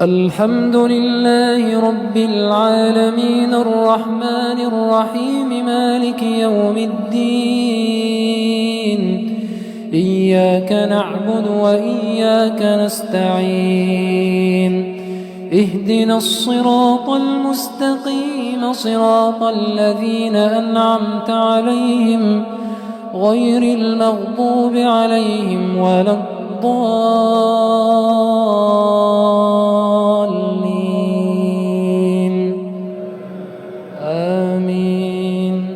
الحمد لله رب العالمين الرحمن الرحيم مالك يوم الدين إياك نعبد وإياك نستعين اهدنا الصراط المستقيم صراط الذين أنعمت عليهم غير المغضوب عليهم ولا الضالين آمين.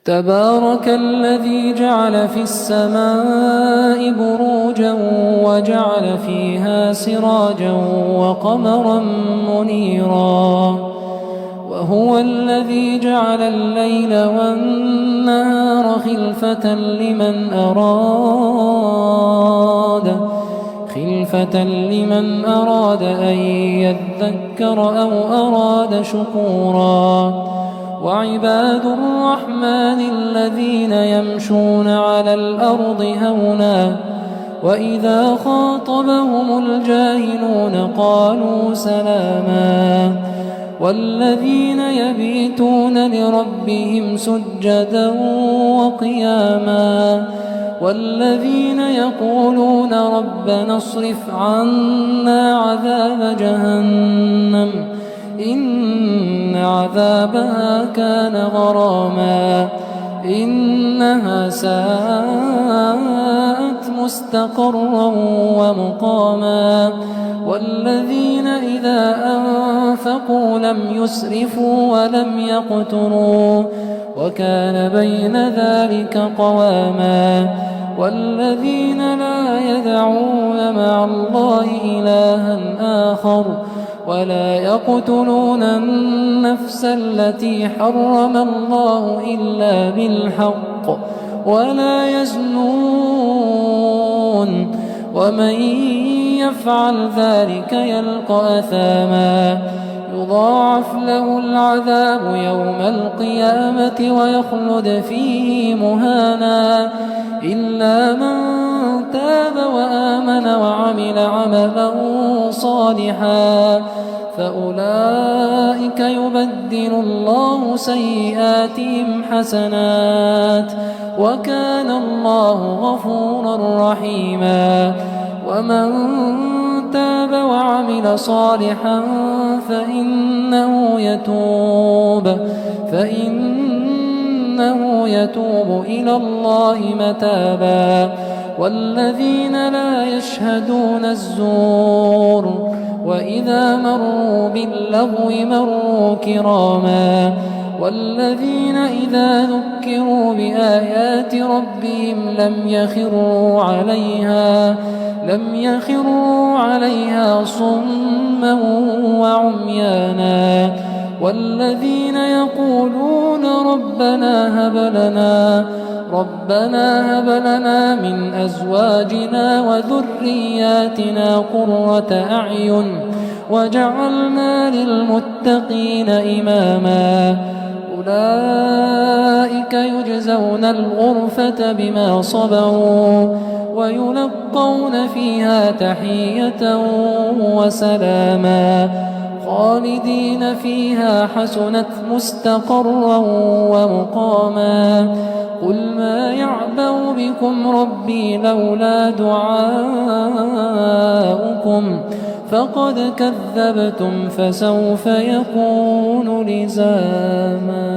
تبارك الذي جعل في السماء بروجا وجعل فيها سراجا وقمرا منيرا وهو الذي جعل الليل والنهار خلفة لمن أراد أن يذكر أو أراد شكورا وعباد الرحمن الذين يمشون على الأرض هونا وإذا خاطبهم الجاهلون قالوا سلاما والذين يبيتون لربهم سجدا وقياما والذين يقولون ربنا اصرف عنا عذاب جهنم إن عذابها كان غراما إنها ساءت مستقرا ومقاما والذين إذا أنفقوا لم يسرفوا ولم يقتروا وكان بين ذلك قواما والذين لا يدعون مع الله إلها آخر ولا يقتلون النفس التي حرم الله إلا بالحق ولا يزنون ومن يفعل ذلك يلقى أثاما يضاعف له العذاب يوم القيامة ويخلد فيه مهانا إلا من تاب وآمن وعمل عملا صالحا فأولئك يبدل الله سيئاتهم حسنات وكان الله غفورا رحيما ومن تاب وعمل صالحا فإنه يتوب إلى الله متابا والذين لا يشهدون الزور وإذا مروا باللغو مروا كراما والذين إذا ذكروا بآيات ربهم لم يخروا عليها صما وعميانا والذين يقولون ربنا هب لنا من أزواجنا وذرياتنا قرة أعين وجعلنا للمتقين إماما أولئك يجزون الغرفة بما صبروا ويلقون فيها تحية وسلاما خالدين فيها حسنت مستقرا ومقاما قل ما يعبأ بكم ربي لولا دعاؤكم فقد كذبتم فسوف يكون لزاما.